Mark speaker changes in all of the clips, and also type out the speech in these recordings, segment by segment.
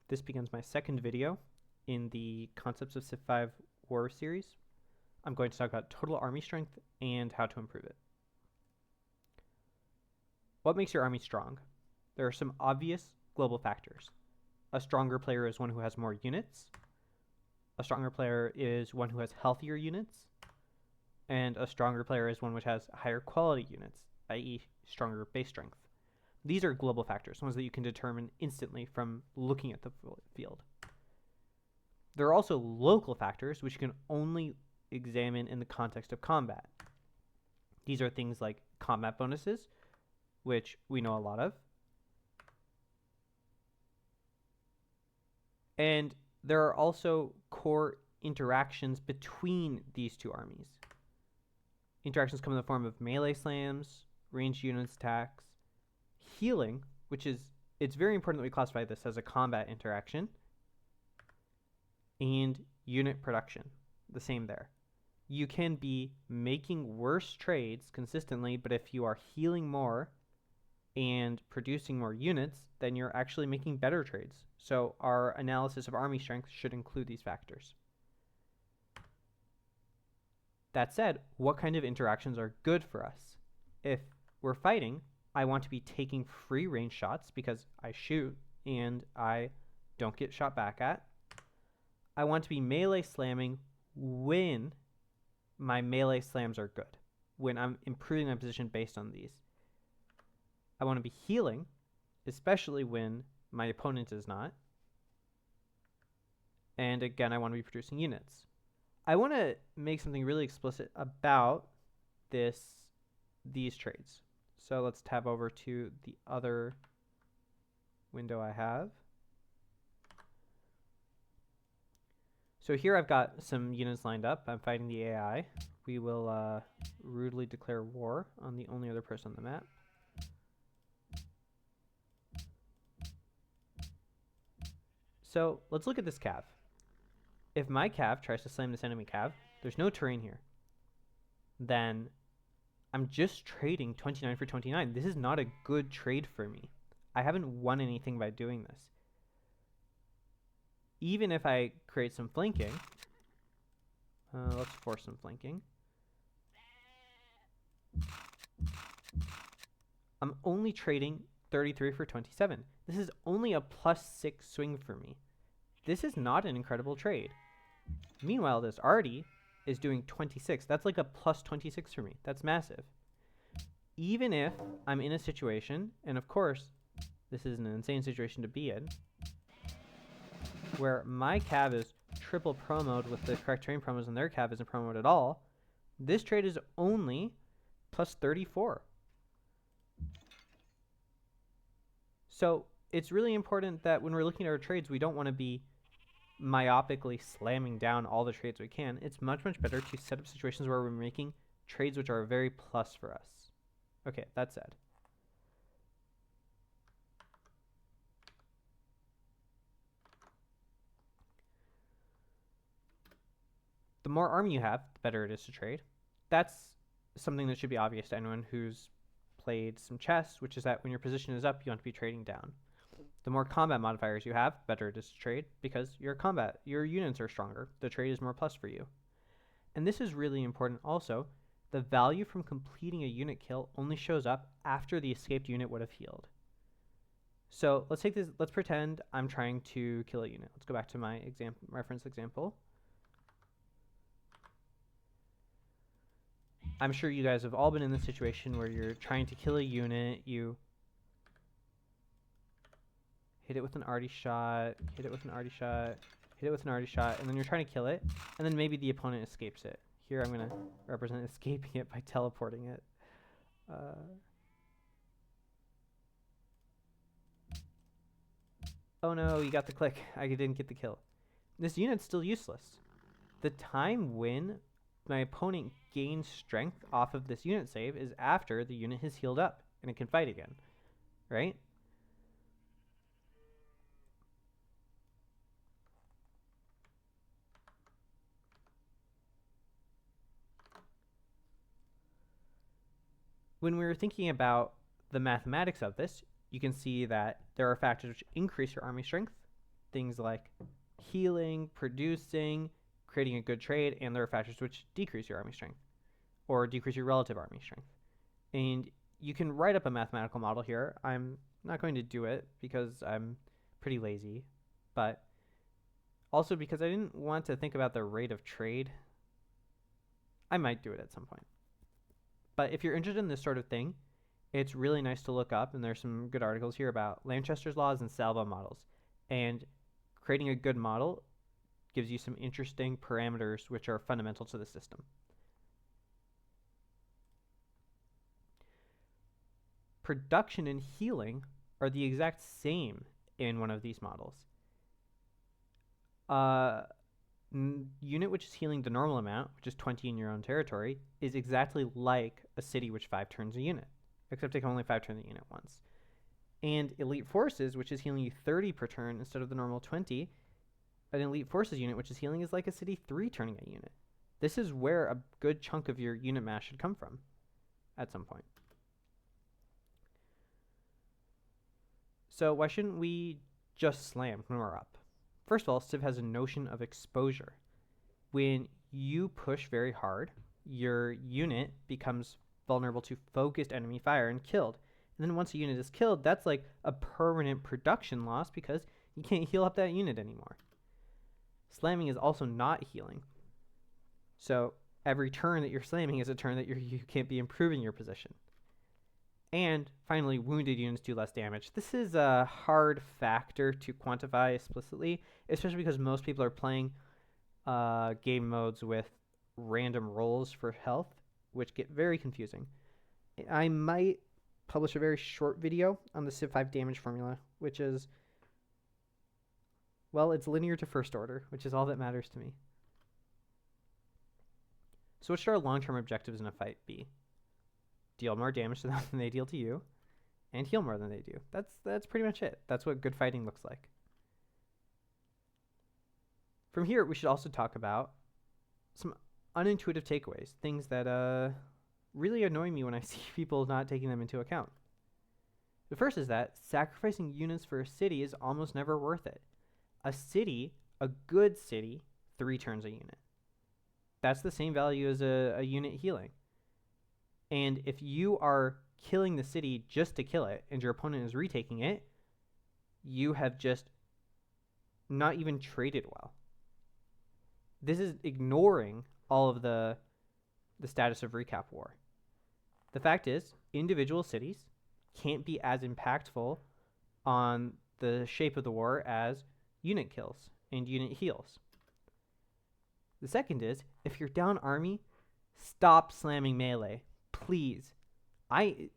Speaker 1: This begins my second video in the Concepts of Civ 5 War series. I'm going to talk about total army strength and how to improve it. What makes your army strong? There are some obvious global factors. A stronger player is one who has more units. A stronger player is one who has healthier units. And a stronger player is one which has higher quality units, i.e. stronger base strength. These are global factors, ones that you can determine instantly from looking at the field. There are also local factors, which you can only examine in the context of combat. These are things like combat bonuses, which we know a lot of. And there are also core interactions between these two armies. Interactions come in the form of melee slams, ranged units attacks, healing, which is, it's very important that we classify this as a combat interaction, and unit production, the same there. You can be making worse trades consistently, but if you are healing more and producing more units, then you're actually making better trades. So our analysis of army strength should include these factors. That said, what kind of interactions are good for us? If we're fighting, I want to be taking free range shots because I shoot and I don't get shot back at. I want to be melee slamming when my melee slams are good, when I'm improving my position based on these. I want to be healing, especially when my opponent is not. And again, I want to be producing units. I want to make something really explicit about these trades. So let's tab over to the other window I have. So here I've got some units lined up. I'm fighting the AI. We will rudely declare war on the only other person on the map. So let's look at this cav. If my cav tries to slam this enemy cav, there's no terrain here. Then I'm just trading 29 for 29. This is not a good trade for me. I haven't won anything by doing this. Even if I create some flanking, let's force some flanking. I'm only trading 33 for 27. This is only a +6 swing for me. This is not an incredible trade. Meanwhile, this Artie is doing 26. That's like a +26 for me. That's massive. Even if I'm in a situation, and of course, this is an insane situation to be in, where my cav is triple promoed with the correct terrain promos and their cav isn't promoted at all, this trade is only +34. So it's really important that when we're looking at our trades, we don't want to be myopically slamming down all the trades we can. It's much, much better to set up situations where we're making trades which are very plus for us. Okay, that said. The more army you have, the better it is to trade. That's something that should be obvious to anyone who's played some chess, which is that when your position is up, you want to be trading down. The more combat modifiers you have, better it is to trade because your units are stronger. The trade is more plus for you. And this is really important also. The value from completing a unit kill only shows up after the escaped unit would have healed. So let's take this. Let's pretend I'm trying to kill a unit. Let's go back to my reference example. I'm sure you guys have all been in this situation where you're trying to kill a unit. You hit it with an arty shot, hit it with an arty shot, hit it with an arty shot, and then you're trying to kill it, and then maybe the opponent escapes it. Here I'm going to represent escaping it by teleporting it. Oh no, you got the click. I didn't get the kill. This unit's still useless. The time when my opponent gains strength off of this unit save is after the unit has healed up and it can fight again, right? When we were thinking about the mathematics of this, you can see that there are factors which increase your army strength things like healing, producing, creating a good trade, and there are factors which decrease your army strength or decrease your relative army strength. And you can write up a mathematical model here. I'm not going to do it because I'm pretty lazy, but also because I didn't want to think about the rate of trade. I might do it at some point. But if you're interested in this sort of thing, it's really nice to look up, and there's some good articles here about Lanchester's laws and Salvo models. And creating a good model gives you some interesting parameters which are fundamental to the system. Production and healing are the exact same in one of these models. Unit which is healing the normal amount, which is 20 in your own territory, is exactly like a city which 5 turns a unit, except it can only 5 turn the unit once. And elite forces, which is healing you 30 per turn instead of the normal 20, an elite forces unit which is healing is like a city 3 turning a unit. This is where a good chunk of your unit mass should come from at some point. So why shouldn't we just slam when we're up? First of all, Civ has a notion of exposure. When you push very hard, your unit becomes vulnerable to focused enemy fire and killed. And then once a unit is killed, that's like a permanent production loss because you can't heal up that unit anymore. Slamming is also not healing. So every turn that you're slamming is a turn that you can't be improving your position. And finally, wounded units do less damage. This is a hard factor to quantify explicitly, especially because most people are playing game modes with random rolls for health, which get very confusing. I might publish a very short video on the Civ 5 damage formula, which is, well, it's linear to first order, which is all that matters to me. So what should our long-term objectives in a fight be? Deal more damage to them than they deal to you, and heal more than they do. That's pretty much it. That's what good fighting looks like. From here, we should also talk about some unintuitive takeaways, things that really annoy me when I see people not taking them into account. The first is that sacrificing units for a city is almost never worth it. A city, a good city, 3 turns a unit. That's the same value as a unit healing. And if you are killing the city just to kill it and your opponent is retaking it, you have just not even traded well. This is ignoring all of the status of recap war. The fact is, individual cities can't be as impactful on the shape of the war as unit kills and unit heals. The second is, if you're down army, stop slamming melee. Please. I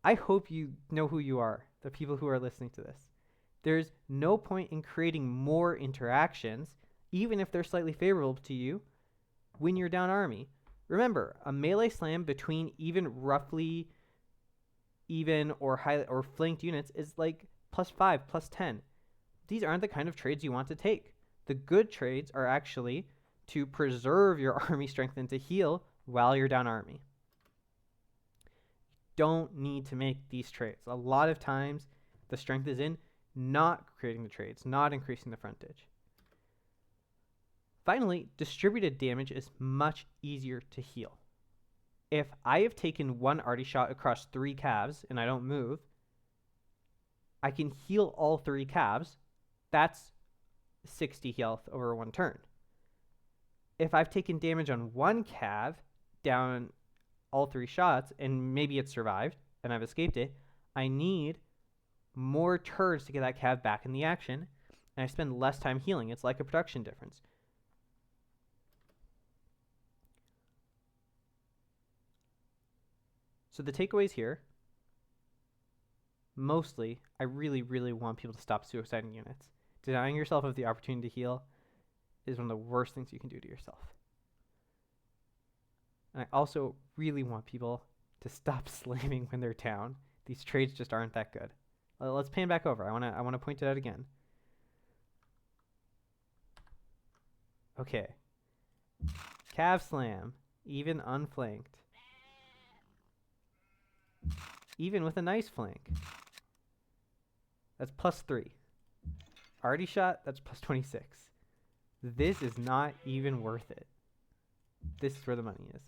Speaker 1: hope you know who you are, the people who are listening to this. There's no point in creating more interactions, even if they're slightly favorable to you, when you're down army. Remember, a melee slam between even roughly even or high or flanked units is like +5, +10. These aren't the kind of trades you want to take. The good trades are actually to preserve your army strength and to heal while you're down army. Don't need to make these trades. A lot of times the strength is in not creating the trades, not increasing the frontage. Finally, distributed damage is much easier to heal. If I have taken 1 arty shot across 3 calves and I don't move, I can heal all 3 calves. That's 60 health over 1 turn. If I've taken damage on 1 cav down all 3 shots, and maybe it's survived, and I've escaped it, I need more turns to get that cav back in the action, and I spend less time healing. It's like a production difference. So the takeaways here, mostly, I really, really want people to stop suiciding units. Denying yourself of the opportunity to heal is one of the worst things you can do to yourself. And I also really want people to stop slamming when they're down. These trades just aren't that good. Let's pan back over. I want to point it out again. Okay. Cav slam, even unflanked. Even with a nice flank. That's +3. Artie shot, that's plus 26. This is not even worth it. This is where the money is.